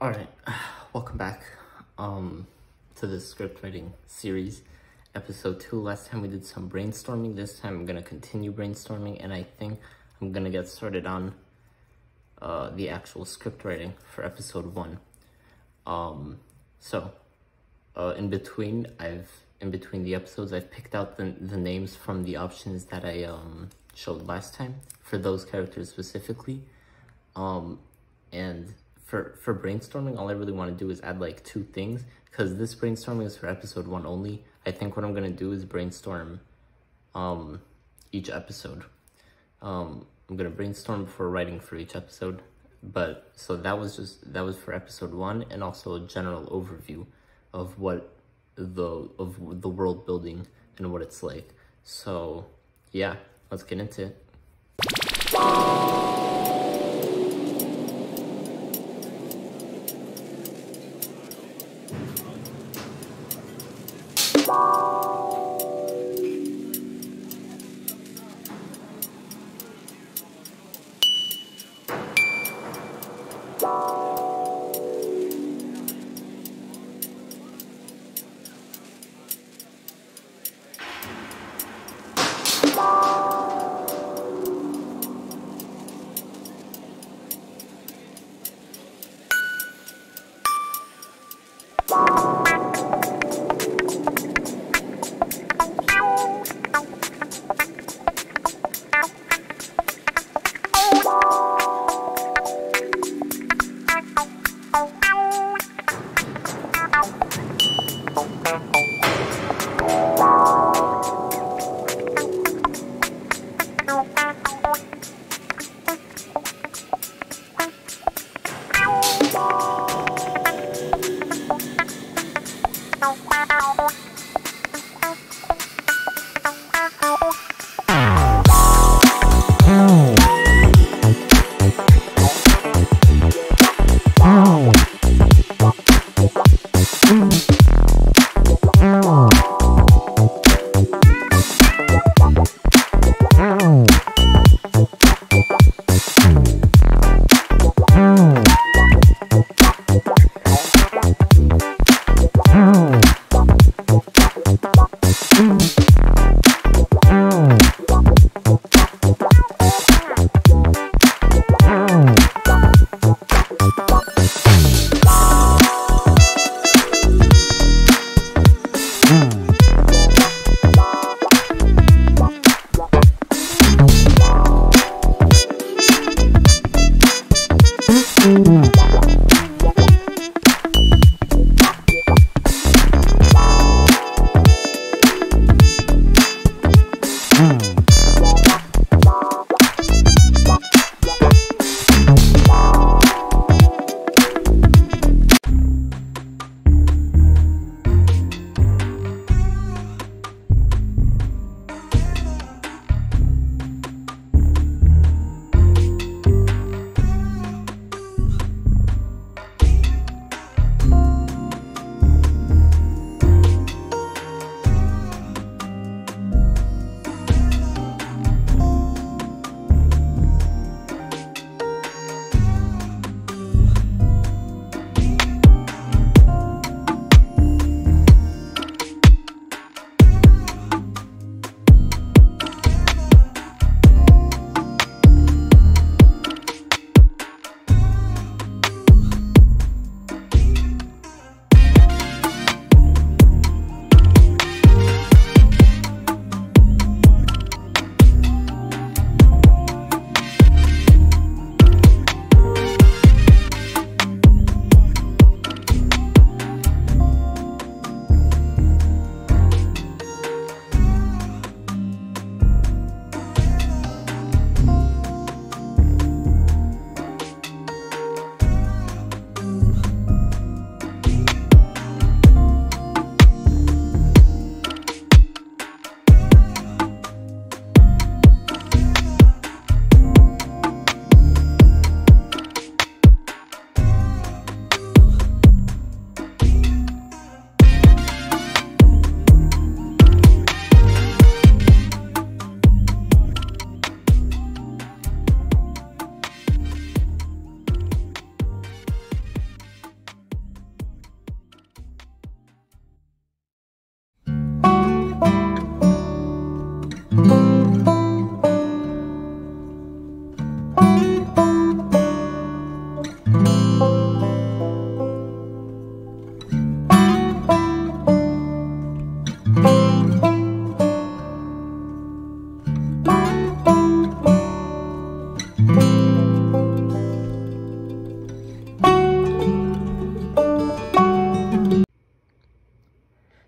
Alright, welcome back to the script writing series, episode 2. Last time we did some brainstorming. This time I'm going to continue brainstorming, and I think I'm going to get started on the actual script writing for episode 1. In between the episodes, I've picked out the names from the options that I showed last time for those characters specifically. And for brainstorming, all I really want to do is add like 2 things, because this brainstorming is for episode 1 only. I think what I'm going to do is brainstorm each episode. I'm going to brainstorm before writing for each episode. But so that was for episode 1, and also a general overview of what the world building and what it's like. So yeah, let's get into it.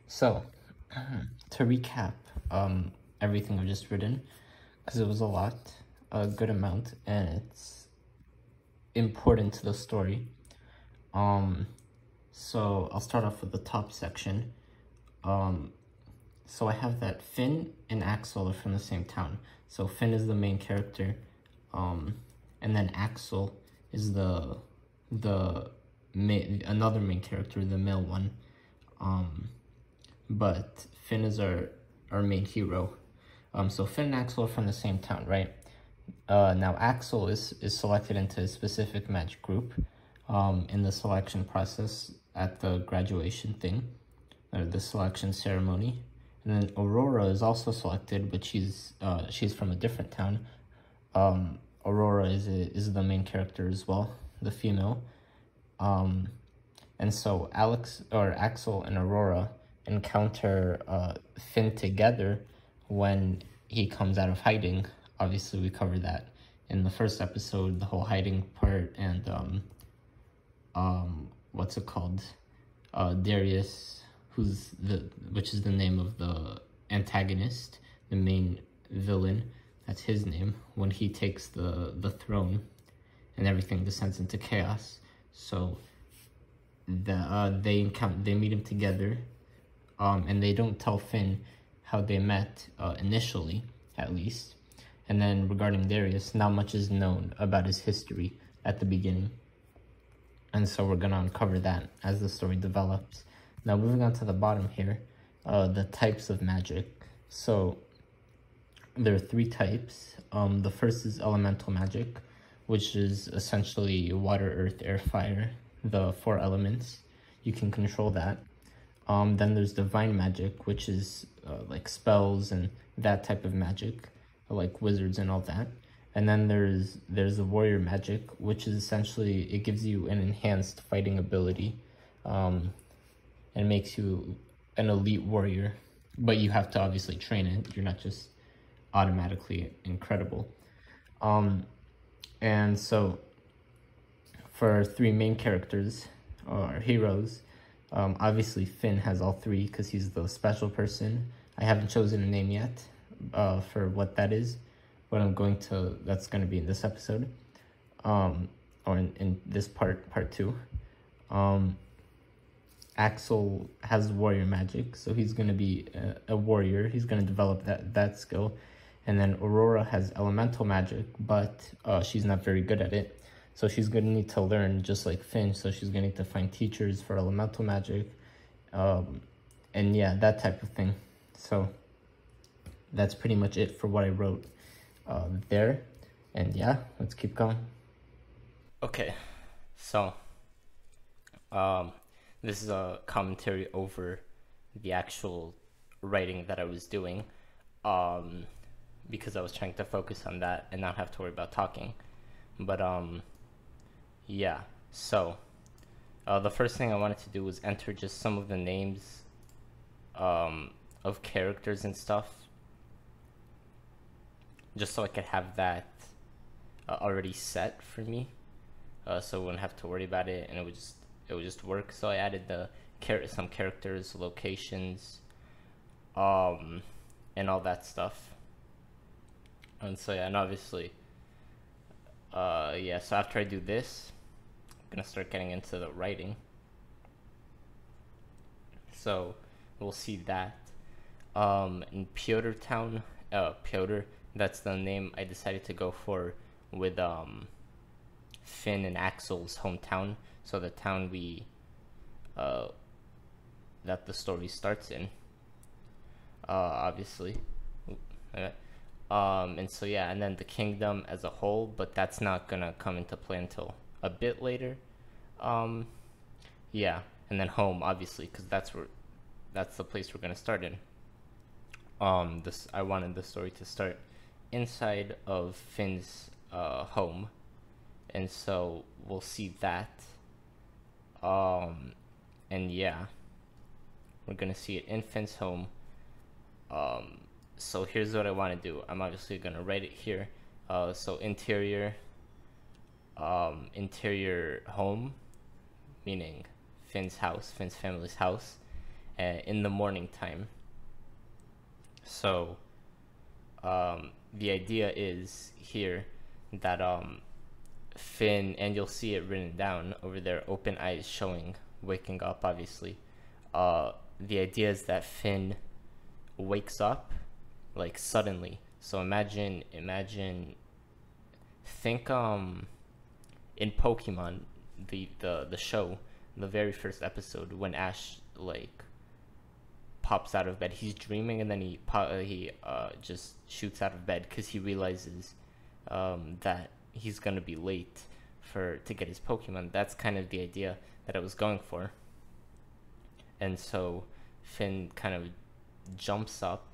So, to recap everything I've just written, because it was a lot, a good amount, and it's important to the story. So I'll start off with the top section. So I have that Finn and Axel are from the same town. So Finn is the main character, and then Axel is another main character, the male one. But Finn is our main hero. So Finn and Axel are from the same town, right? Now Axel is selected into a specific magic group in the selection process at the graduation thing, or the selection ceremony. And then Aurora is also selected, but she's from a different town. Aurora is the main character as well, the female. And so Axel and Aurora encounter Finn together when he comes out of hiding. Obviously, we covered that in the first episode, the whole hiding part, and what's it called? Darius, which is the name of the antagonist, the main villain. That's his name. When he takes the throne, and everything descends into chaos. So they meet him together. And they don't tell Finn how they met initially, at least. And then regarding Darius, not much is known about his history at the beginning. And so we're going to uncover that as the story develops. Now moving on to the bottom here, the types of magic. So there are 3 types. The first is elemental magic, which is essentially water, earth, air, fire, the 4 elements. You can control that. Then there's divine magic, which is like spells and that type of magic, like wizards and all that. And then there's the warrior magic, which is essentially, it gives you an enhanced fighting ability, and makes you an elite warrior. But you have to obviously train it. You're not just automatically incredible. And so for our 3 main characters, or heroes, obviously Finn has all 3 because he's the special person. I haven't chosen a name yet for what that is, but that's going to be in this episode, or in this part 2. Axel has warrior magic, so he's going to be a warrior. He's going to develop that skill. And then Aurora has elemental magic, but she's not very good at it. So she's going to need to learn just like Finn. So she's going to need to find teachers for elemental magic. And yeah, that type of thing. So that's pretty much it for what I wrote there. And yeah, let's keep going. Okay, so this is a commentary over the actual writing that I was doing, because I was trying to focus on that and not have to worry about talking. But yeah, so the first thing I wanted to do was enter just some of the names of characters and stuff, just so I could have that already set for me, so I wouldn't have to worry about it, and it would just work. So I added some characters, locations, and all that stuff. And so yeah, and obviously, yeah, so after I do this, I'm gonna start getting into the writing. So we'll see that. In Piotr Town, Piotr, that's the name I decided to go for with Finn and Axel's hometown. So the town that the story starts in, obviously. Okay. And so yeah, and then the kingdom as a whole, but that's not gonna come into play until a bit later. Yeah, and then home, obviously, because that's the place we're gonna start in. I wanted the story to start inside of Finn's home, and so we'll see that And yeah, we're gonna see it in Finn's home. So here's what I want to do. I'm obviously gonna write it here. So interior home, meaning Finn's house, Finn's family's house, in the morning time. So the idea is here that Finn, and you'll see it written down over there, open eyes showing, waking up, obviously. The idea is that Finn wakes up like suddenly. So imagine, think in Pokemon, the show, the very first episode, when Ash like pops out of bed, he's dreaming, and then he just shoots out of bed because he realizes that he's gonna be late to get his Pokemon. That's kind of the idea that I was going for. And so Finn kind of jumps up,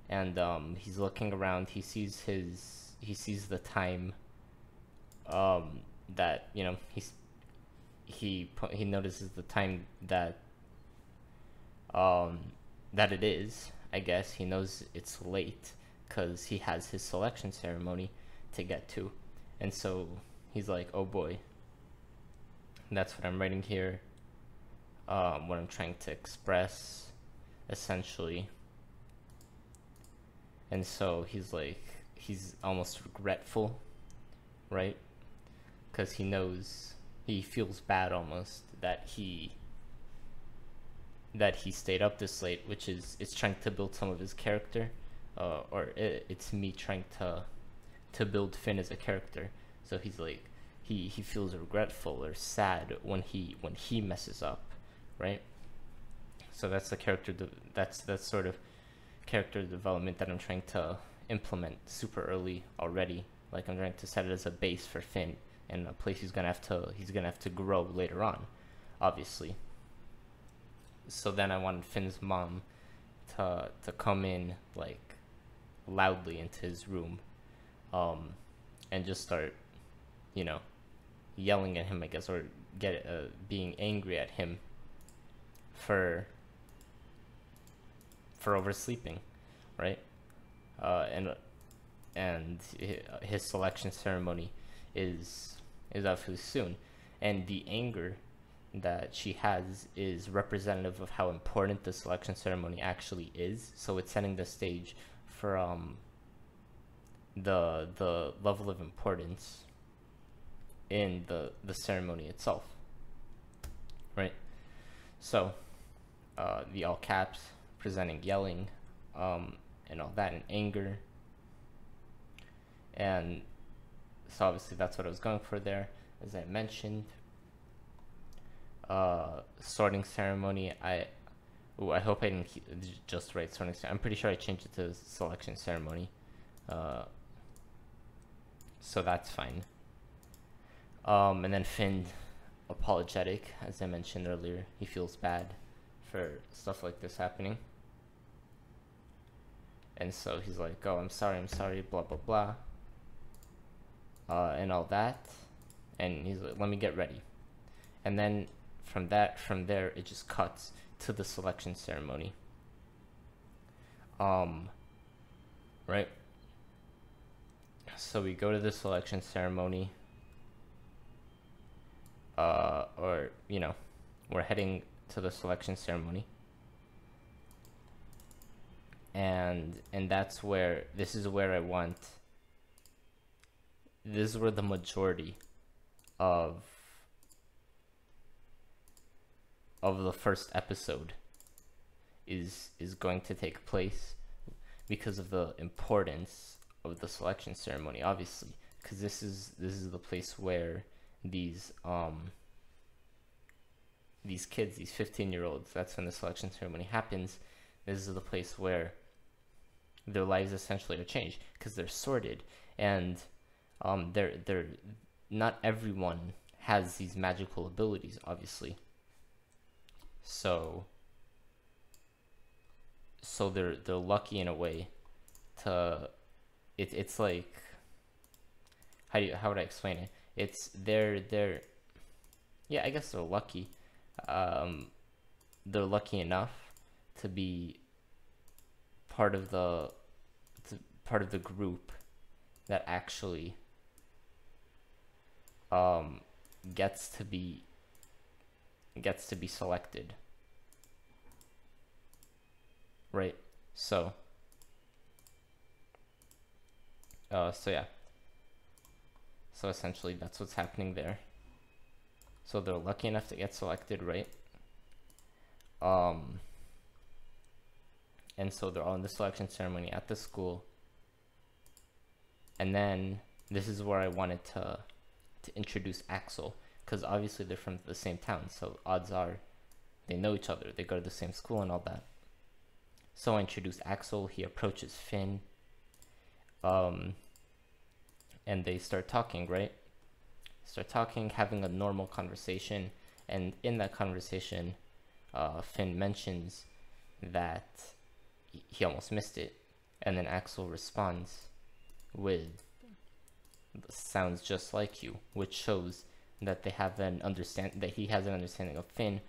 and he's looking around. He sees the time that, you know, he notices the time that that it is. I guess he knows it's late because he has his selection ceremony to get to, and so he's like, oh boy. That's what I'm writing here, what I'm trying to express, essentially. And so he's almost regretful, right? Because he feels bad almost that he stayed up this late, which is, it's trying to build some of his character, or it's me trying to build Finn as a character. So he's like, he feels regretful or sad when he messes up, right? So that's the character, that's sort of character development that I'm trying to implement super early already. Like, I'm trying to set it as a base for Finn, and a place he's gonna have to grow later on, obviously. So then I wanted Finn's mom to come in like loudly into his room, and just start, you know, yelling at him, I guess, or being angry at him for oversleeping, right? And his selection ceremony is obviously soon, and the anger that she has is representative of how important the selection ceremony actually is. So it's setting the stage for the level of importance in the ceremony itself, right? So the all caps presenting yelling, and all that, and anger, and so obviously that's what I was going for there, as I mentioned. Sorting ceremony, I hope I didn't just write sorting ceremony. I'm pretty sure I changed it to selection ceremony, so that's fine. And then Finn, apologetic, as I mentioned earlier. He feels bad for stuff like this happening, and so he's like, oh, I'm sorry, blah blah blah, and all that, and he's like, let me get ready. And then from there it just cuts to the selection ceremony, right? So we go to the selection ceremony, or, you know, we're heading to the selection ceremony, and this is where the majority of the first episode is going to take place, because of the importance of the selection ceremony, obviously, because this is the place where these kids, these 15-year-olds, that's when the selection ceremony happens. This is the place where their lives essentially are changed, because they're sorted, and they're not everyone has these magical abilities, obviously. So they're lucky in a way to it's like, how would I explain it? It's they're yeah, I guess they're lucky. Um, they're lucky enough to be part of the part of the group that actually um, gets to be selected, right? So so yeah, so essentially that's what's happening there. So they're lucky enough to get selected, right? Um, and so they're all in the selection ceremony at the school. And then this is where I wanted to introduce Axel, because obviously they're from the same town, so odds are they know each other, they go to the same school and all that. So I introduce Axel, he approaches Finn, and they start talking, right? Start talking, having a normal conversation, and in that conversation, Finn mentions that he almost missed it, and then Axel responds with sounds just like you, which shows that they have that he has an understanding of Finn,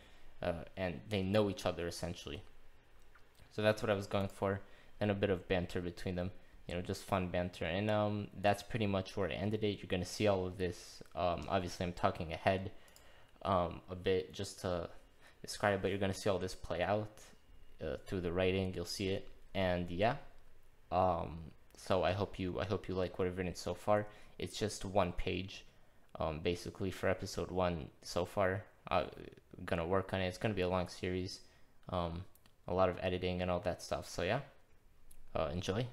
and they know each other essentially. So that's what I was going for. Then a bit of banter between them, just fun banter, and that's pretty much where I ended it. You're gonna see all of this. Obviously, I'm talking ahead a bit just to describe, but you're gonna see all this play out through the writing. You'll see it, and yeah. So I hope you like what I've written so far. It's just one page, basically for episode 1 so far. Gonna work on it. It's gonna be a long series, a lot of editing and all that stuff. So yeah, enjoy.